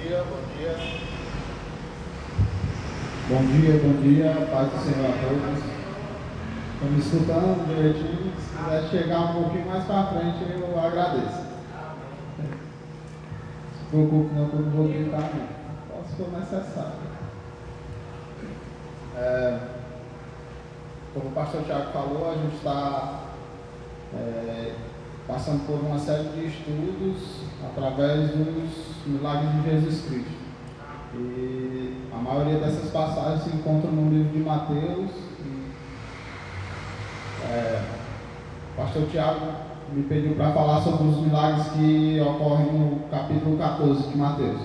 dia, bom dia. Bom dia, paz do Senhor a todos. Estão me escutando direitinho? Se quiser chegar um pouquinho mais para frente, eu agradeço. Se preocupe não, que eu não vou gritar não. Só se for necessário. Como o pastor Tiago falou, a gente está passando por uma série de estudos através dos milagres de Jesus Cristo. E a maioria dessas passagens se encontra no livro de Mateus. O pastor Tiago me pediu para falar sobre os milagres que ocorrem no capítulo 14 de Mateus.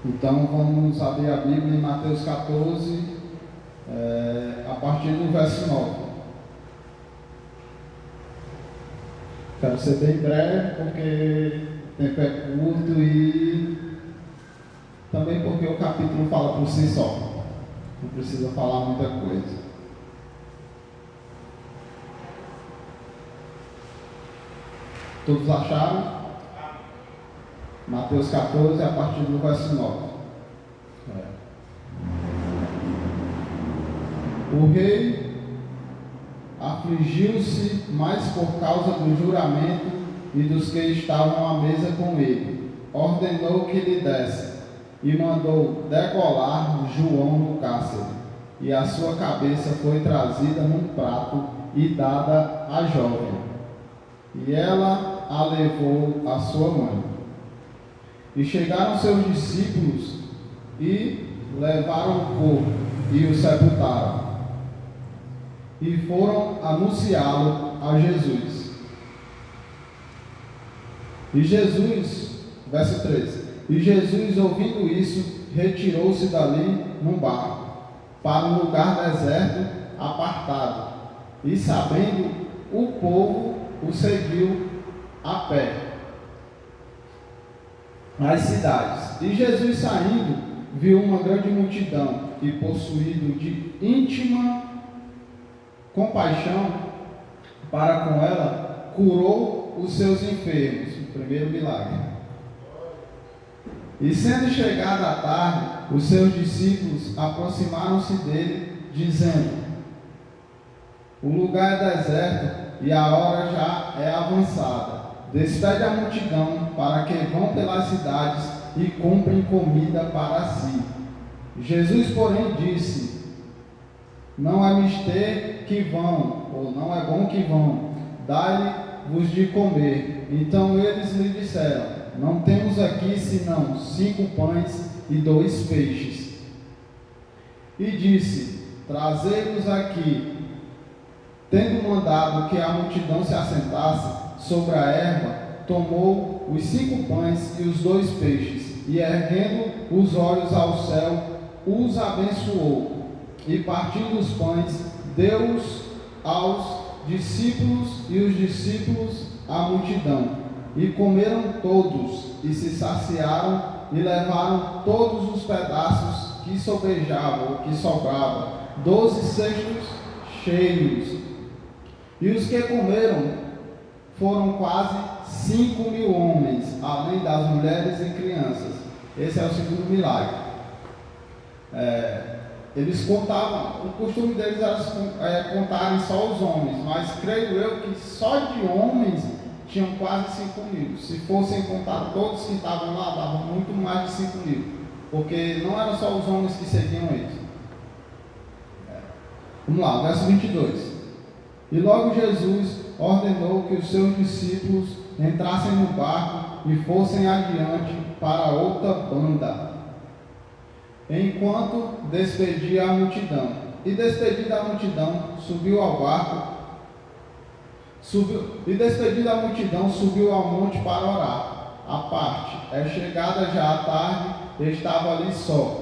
Então vamos abrir a Bíblia em Mateus 14, a partir do verso 9. Quero ser bem breve porque o tempo é curto e também porque o capítulo fala por si só. Não precisa falar muita coisa. Todos acharam? Mateus 14, a partir do verso 9. O rei afligiu-se mais por causa do juramento e dos que estavam à mesa com ele. Ordenou que lhe desse e mandou degolar João no cárcere. E a sua cabeça foi trazida num prato e dada à jovem. E ela a levou à sua mãe. E chegaram seus discípulos e levaram o corpo e o sepultaram. E foram anunciá-lo a Jesus. E Jesus, verso 13. E Jesus, ouvindo isso, retirou-se dali num barco, para um lugar deserto, apartado. E sabendo o povo, o seguiu a pé às cidades. E Jesus, saindo, viu uma grande multidão e, possuído de íntima compaixão para com ela, curou os seus enfermos. O primeiro milagre. E sendo chegada a tarde, os seus discípulos aproximaram-se dele, dizendo: o lugar é deserto e a hora já é avançada. Despede a multidão para que vão pelas cidades e comprem comida para si. Jesus, porém, disse: não é mister que vão, ou não é bom que vão, dai-lhe-vos de comer. Então eles lhe disseram: não temos aqui senão 5 pães e 2 peixes. E disse: trazei-vos aqui. Tendo mandado que a multidão se assentasse sobre a erva, tomou os 5 pães e os 2 peixes, e erguendo os olhos ao céu, os abençoou, e partindo os pães, deu-os aos discípulos, e os discípulos à multidão. E comeram todos, e se saciaram, e levaram todos os pedaços que sobejavam, ou que sobravam, 12 cestos cheios. E os que comeram foram quase 5.000 homens, além das mulheres e crianças. Esse é o segundo milagre. Eles contavam, o costume deles era contarem só os homens, mas creio eu que só de homens tinham quase 5.000. Se fossem contar todos que estavam lá, davam muito mais de 5.000, porque não eram só os homens que seguiam eles. Vamos lá, verso 22. E logo Jesus ordenou que os seus discípulos entrassem no barco e fossem adiante para outra banda, enquanto despedia a multidão. E despedida a multidão, subiu ao barco, subiu ao monte para orar, à parte. Chegada já a tarde, estava ali só.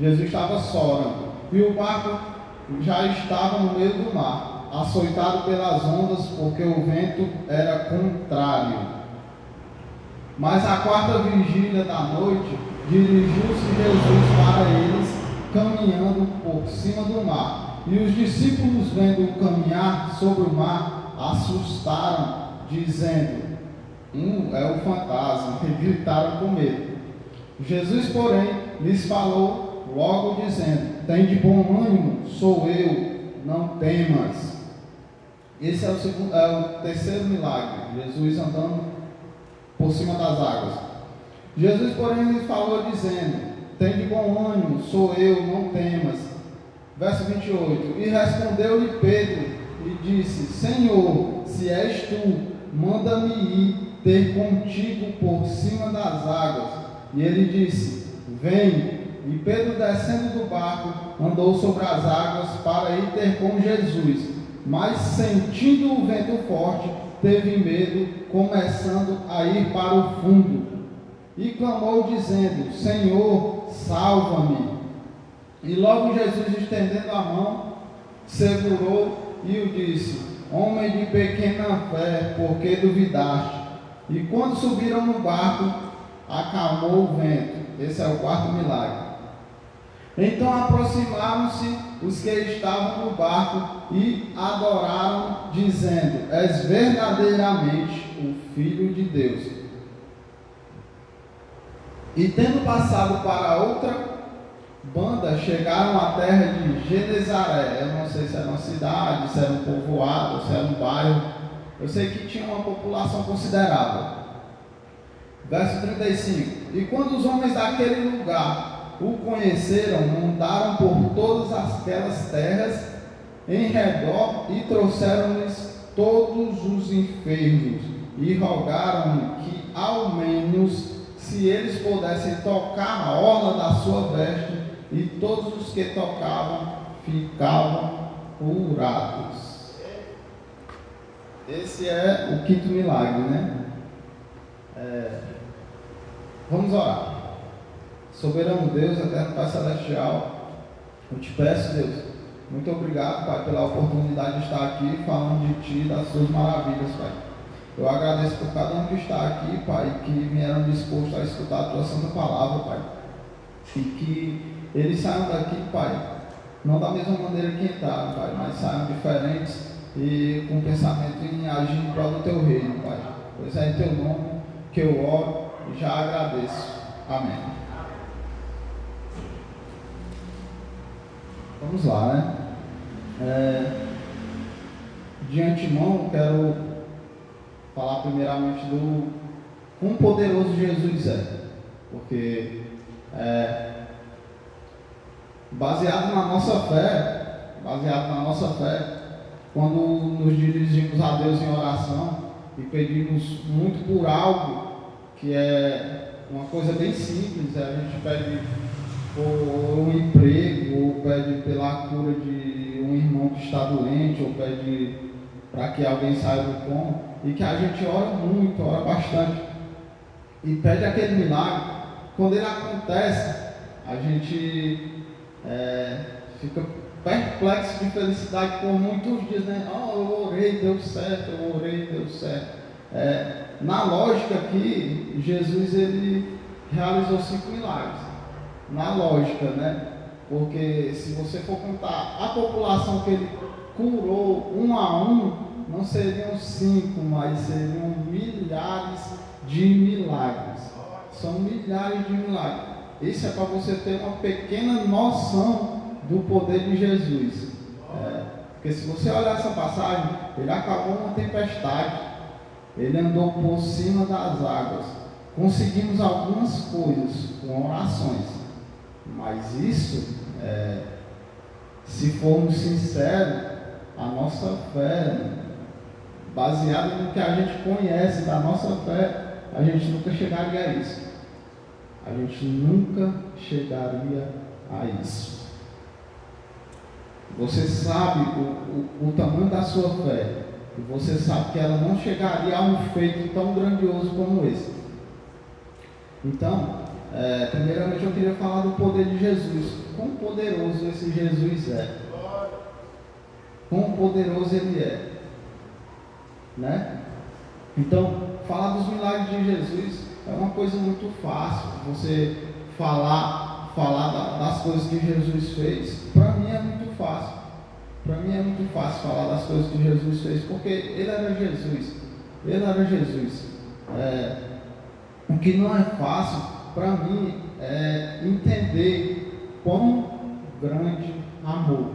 Jesus estava só orando, e o barco já estava no meio do mar, açoitado pelas ondas, porque o vento era contrário. Mas à 4ª vigília da noite, dirigiu-se Jesus para eles, caminhando por cima do mar. E os discípulos, vendo-o caminhar sobre o mar, assustaram dizendo: é o fantasma. E gritaram com medo. Jesus, porém, lhes falou logo dizendo: tende bom ânimo, sou eu, não temas. Esse é o terceiro milagre, Jesus andando por cima das águas. Jesus, porém, lhes falou dizendo: tende bom ânimo, sou eu, não temas. Verso 28. E respondeu-lhe Pedro e disse: Senhor, se és tu, manda-me ir ter contigo por cima das águas. E ele disse: vem. E Pedro, descendo do barco, andou sobre as águas para ir ter com Jesus. Mas, sentindo o vento forte, teve medo, começando a ir para o fundo. E clamou, dizendo: Senhor, salva-me. E logo Jesus, estendendo a mão, segurou e o disse: homem de pequena fé, por que duvidaste? E quando subiram no barco, acalmou o vento. Esse é o quarto milagre. Então aproximaram-se os que estavam no barco e adoraram, dizendo: és verdadeiramente o Filho de Deus. E tendo passado para outra banda, chegaram à terra de Genezaré. Eu não sei se era uma cidade, se era um povoado, se era um bairro. Eu sei que tinha uma população considerável. Verso 35. E quando os homens daquele lugar o conheceram, andaram por todas aquelas terras em redor e trouxeram-lhes todos os enfermos e rogaram-lhe que ao menos se eles pudessem tocar a orla da sua veste, e todos os que tocavam ficavam curados. Esse é o quinto milagre, né? Vamos orar. Soberano Deus, eterno Pai Celestial, eu te peço, Deus, muito obrigado, Pai, pela oportunidade de estar aqui falando de Ti, das Suas maravilhas, Pai. Eu agradeço por cada um que está aqui, Pai, que vieram dispostos a escutar a Tua Santa Palavra, Pai. E que eles saiam daqui, Pai, não da mesma maneira que entraram, Pai, mas saiam diferentes e com pensamento em agir em prol do Teu reino, Pai. Pois é em Teu nome que eu oro e já agradeço. Amém. Vamos lá, né? De antemão, quero falar primeiramente do quão poderoso Jesus é, porque baseado na nossa fé, quando nos dirigimos a Deus em oração e pedimos muito por algo que é uma coisa bem simples, a gente pede por um emprego, ou pede pela cura de um irmão que está doente, ou pede para que alguém saia do coma, e que a gente ora muito, ora bastante, e pede aquele milagre. Quando ele acontece, a gente fica perplexo de felicidade por muitos dias, né? Eu orei, deu certo, eu orei, deu certo. Na lógica aqui, Jesus ele realizou 5 milagres. Na lógica, né? Porque se você for contar a população que ele curou um a um, não seriam 5, mas seriam milhares de milagres. São milhares de milagres. Isso é para você ter uma pequena noção do poder de Jesus. Porque se você olhar essa passagem, ele acabou uma tempestade, ele andou por cima das águas. Conseguimos algumas coisas com orações. Mas isso, se formos sinceros, a nossa fé, baseada no que a gente conhece da nossa fé, a gente nunca chegaria a isso. A gente nunca chegaria a isso. Você sabe o tamanho da sua fé, e você sabe que ela não chegaria a um feito tão grandioso como esse. Então, primeiramente eu queria falar do poder de Jesus. Quão poderoso esse Jesus é. Quão poderoso ele é. Né? Então, falar dos milagres de Jesus é uma coisa muito fácil. Você falar das coisas que Jesus fez, para mim é muito fácil. Para mim é muito fácil falar das coisas que Jesus fez, porque ele era Jesus. Ele era Jesus. O que não é fácil para mim é entender quão grande amor.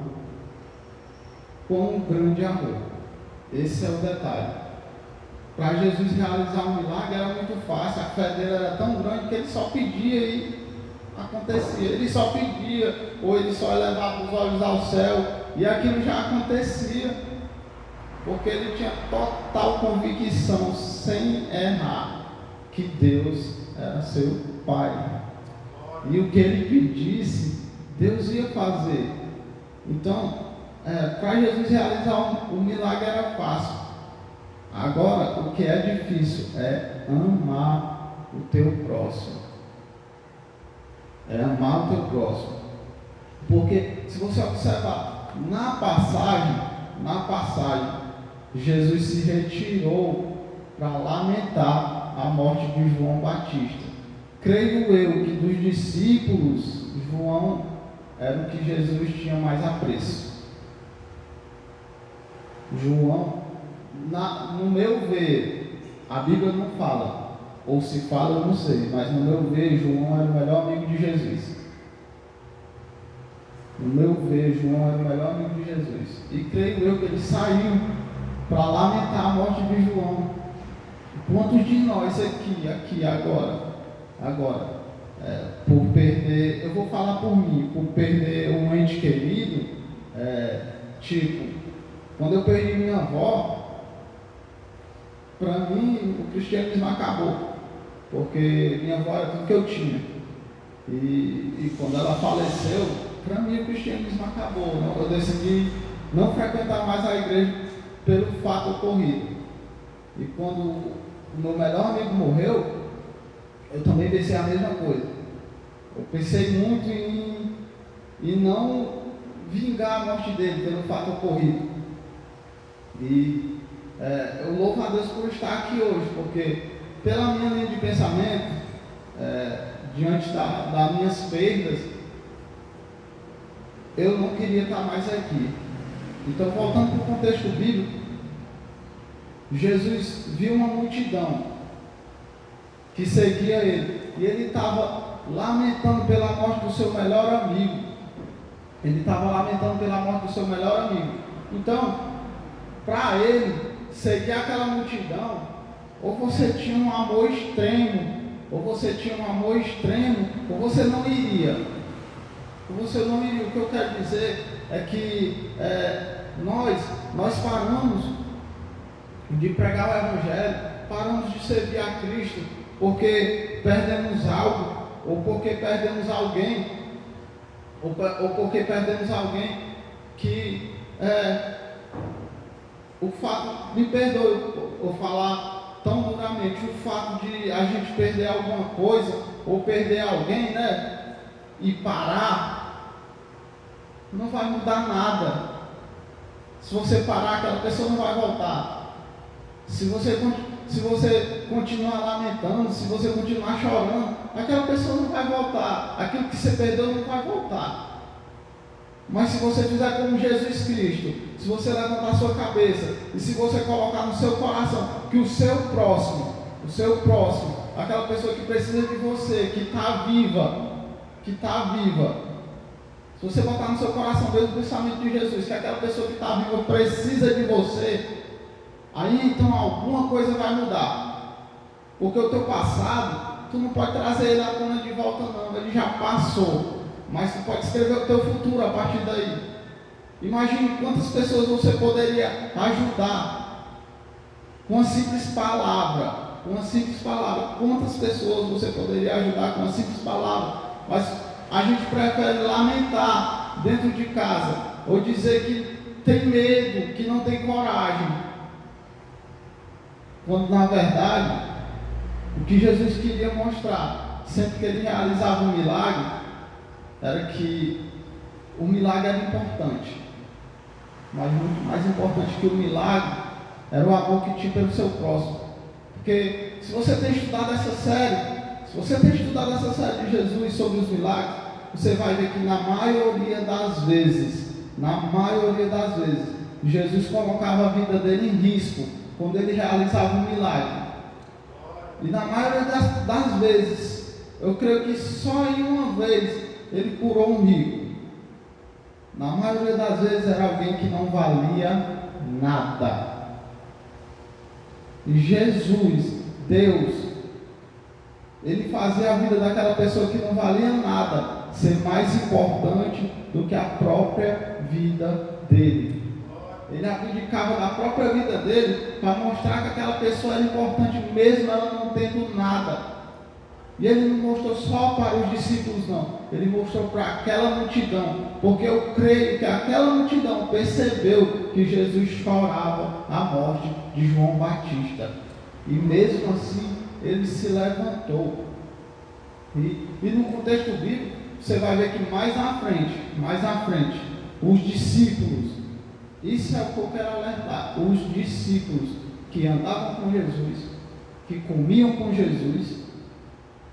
Quão grande amor. Esse é o detalhe. Para Jesus realizar um milagre era muito fácil, a fé dele era tão grande que ele só pedia e acontecia. Ele só pedia, ou ele só elevava os olhos ao céu e aquilo já acontecia, porque ele tinha total convicção, sem errar, que Deus era seu Pai. E o que ele pedisse, Deus ia fazer. Então, para Jesus realizar um milagre era fácil. Agora, o que é difícil é amar o teu próximo. É amar o teu próximo. Porque, se você observar, na passagem, Jesus se retirou para lamentar a morte de João Batista. Creio eu que dos discípulos, João era o que Jesus tinha mais apreço. João, no meu ver, a Bíblia não fala, ou se fala eu não sei, mas no meu ver, João era o melhor amigo de Jesus. No meu ver, João era o melhor amigo de Jesus. E creio eu que ele saiu para lamentar a morte de João. Quantos de nós aqui agora, por perder, eu vou falar por mim, por perder um ente querido, quando eu perdi minha avó, para mim o cristianismo acabou, porque minha avó era tudo que eu tinha. E quando ela faleceu, para mim o cristianismo acabou. Eu decidi não frequentar mais a igreja pelo fato ocorrido. E quando o meu melhor amigo morreu, eu também pensei a mesma coisa. Eu pensei muito em não vingar a morte dele pelo fato ocorrido. E eu louvo a Deus por estar aqui hoje, porque pela minha linha de pensamento, diante das minhas perdas, eu não queria estar mais aqui. Então, voltando para o contexto bíblico, Jesus viu uma multidão que seguia ele, e ele estava lamentando pela morte do seu melhor amigo. Então, para ele seguir aquela multidão, ou você tinha um amor extremo, ou você não iria. O que eu quero dizer é que nós paramos de pregar o Evangelho, paramos de servir a Cristo, porque perdemos algo, ou porque perdemos alguém, que o fato, me perdoe eu falar tão duramente, o fato de a gente perder alguma coisa, ou perder alguém, e parar, não vai mudar nada. Se você parar, aquela pessoa não vai voltar. Se você continuar lamentando, se você continuar chorando, aquela pessoa não vai voltar. Aquilo que você perdeu não vai voltar. Mas se você fizer como Jesus Cristo, se você levantar a sua cabeça e se você colocar no seu coração que o seu próximo, aquela pessoa que precisa de você, que está viva, se você botar no seu coração Deus o pensamento de Jesus, que aquela pessoa que está viva precisa de você, aí então alguma coisa vai mudar. Porque o teu passado, tu não pode trazer ele à tona de volta não, ele já passou. Mas tu pode escrever o teu futuro a partir daí. Imagine quantas pessoas você poderia ajudar com uma simples palavra. Quantas pessoas você poderia ajudar com uma simples palavra? Mas a gente prefere lamentar dentro de casa, ou dizer que tem medo, que não tem coragem, quando na verdade o que Jesus queria mostrar, sempre que ele realizava um milagre, era que o milagre era importante, mas muito mais importante que o milagre era o amor que tinha pelo seu próximo. Porque se você tem estudado essa série de Jesus sobre os milagres, você vai ver que na maioria das vezes, Jesus colocava a vida dele em risco quando ele realizava um milagre. E na maioria das vezes, eu creio que só em uma vez ele curou um rico. Na maioria das vezes era alguém que não valia nada. E Jesus, Deus, ele fazia a vida daquela pessoa que não valia nada ser mais importante do que a própria vida dele. Ele abdicava da própria vida dele para mostrar que aquela pessoa era importante mesmo ela não tendo nada. E ele não mostrou só para os discípulos, não. Ele mostrou para aquela multidão, porque eu creio que aquela multidão percebeu que Jesus chorava a morte de João Batista. E mesmo assim, ele se levantou. E no contexto bíblico, você vai ver que mais à frente, os discípulos, isso é o que eu quero alertar, os discípulos que andavam com Jesus, que comiam com Jesus,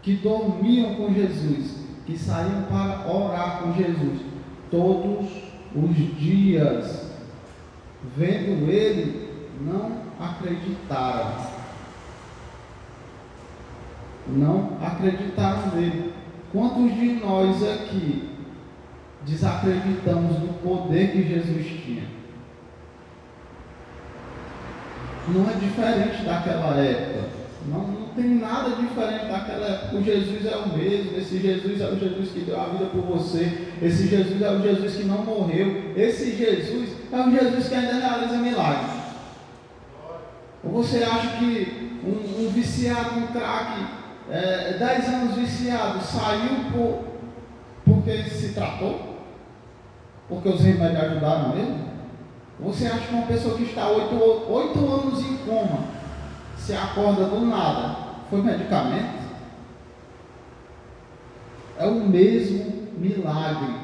que dormiam com Jesus, que saíam para orar com Jesus, todos os dias, vendo ele, não acreditaram. Não acreditaram nele. Quantos de nós aqui desacreditamos do poder que Jesus tinha? Não é diferente daquela época. Não tem nada diferente daquela época. O Jesus é o mesmo. Esse Jesus é o Jesus que deu a vida por você. Esse Jesus é o Jesus que não morreu. Esse Jesus é o Jesus que ainda realiza milagres. Ou você acha que um viciado em crack, 10 anos viciado, saiu porque se tratou? Porque os remédios ajudaram ele? Você acha que uma pessoa que está 8 anos em coma, se acorda do nada, foi medicamento? É o mesmo milagre,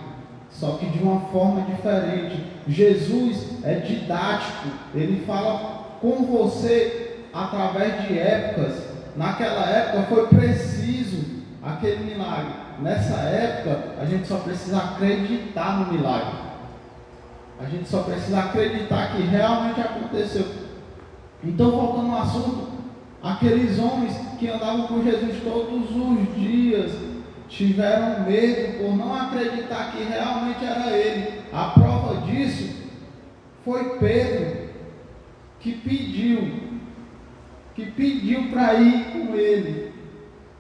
só que de uma forma diferente. Jesus é didático, ele fala com você através de épocas. Naquela época foi preciso aquele milagre. Nessa época a gente só precisa acreditar no milagre. A gente só precisa acreditar que realmente aconteceu. Então, voltando ao assunto, aqueles homens que andavam com Jesus todos os dias tiveram medo por não acreditar que realmente era ele. A prova disso foi Pedro, que pediu para ir com ele.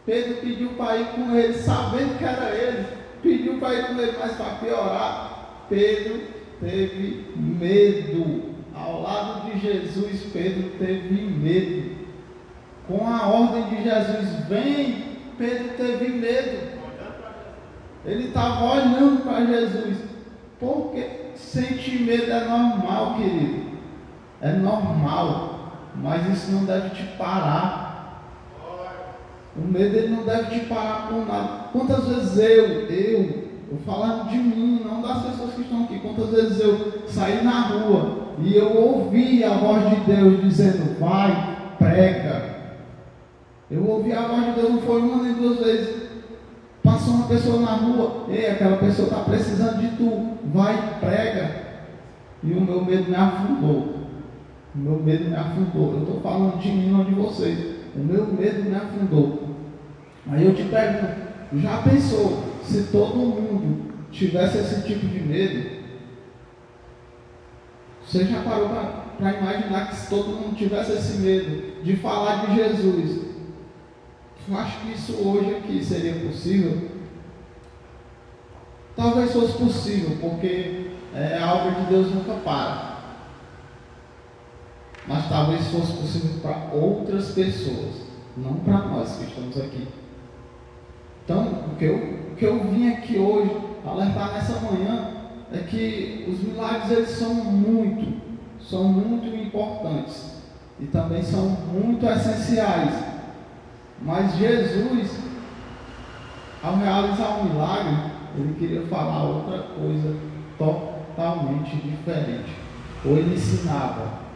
Pedro pediu para ir com ele, sabendo que era ele. Pediu para ir com ele, mas para piorar, Pedro teve medo. Ao lado de Jesus, Pedro teve medo. Com a ordem de Jesus, vem, Pedro teve medo. Ele estava olhando para Jesus. Porque sentir medo é normal, querido. É normal. Mas isso não deve te parar. O medo ele não deve te parar por nada. Quantas vezes eu falando de mim, não das pessoas que estão aqui, quantas vezes eu saí na rua e eu ouvi a voz de Deus dizendo, vai, prega. Eu ouvi a voz de Deus, não foi uma nem duas vezes. Passou uma pessoa na rua, ei, aquela pessoa está precisando de tu, vai, prega. E o meu medo me afundou. O meu medo me afundou. Eu estou falando de mim, não de vocês. O meu medo me afundou. Aí eu te pergunto, já pensou se todo mundo tivesse esse tipo de medo? Você já parou para imaginar que se todo mundo tivesse esse medo de falar de Jesus? Eu acho que isso hoje aqui seria possível? Talvez fosse possível, porque a obra de Deus nunca para. Mas talvez fosse possível para outras pessoas, não para nós que estamos aqui. Então, o que eu vim aqui hoje alertar nessa manhã é que os milagres eles são muito importantes e também são muito essenciais. Mas Jesus, ao realizar um milagre, ele queria falar outra coisa totalmente diferente. Ou ele ensinava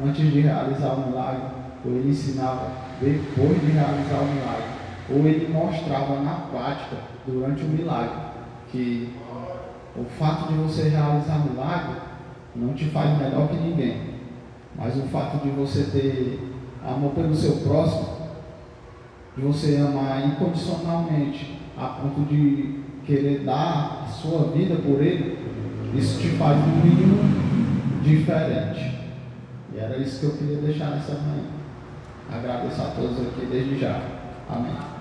antes de realizar o milagre, ou ele ensinava depois de realizar o milagre, ou ele mostrava na prática durante o milagre que o fato de você realizar milagre não te faz melhor que ninguém. Mas o fato de você ter amor pelo seu próximo, de você amar incondicionalmente, a ponto de querer dar a sua vida por ele, isso te faz no mínimo diferente. E era isso que eu queria deixar nessa manhã. Agradeço a todos aqui desde já. Amém.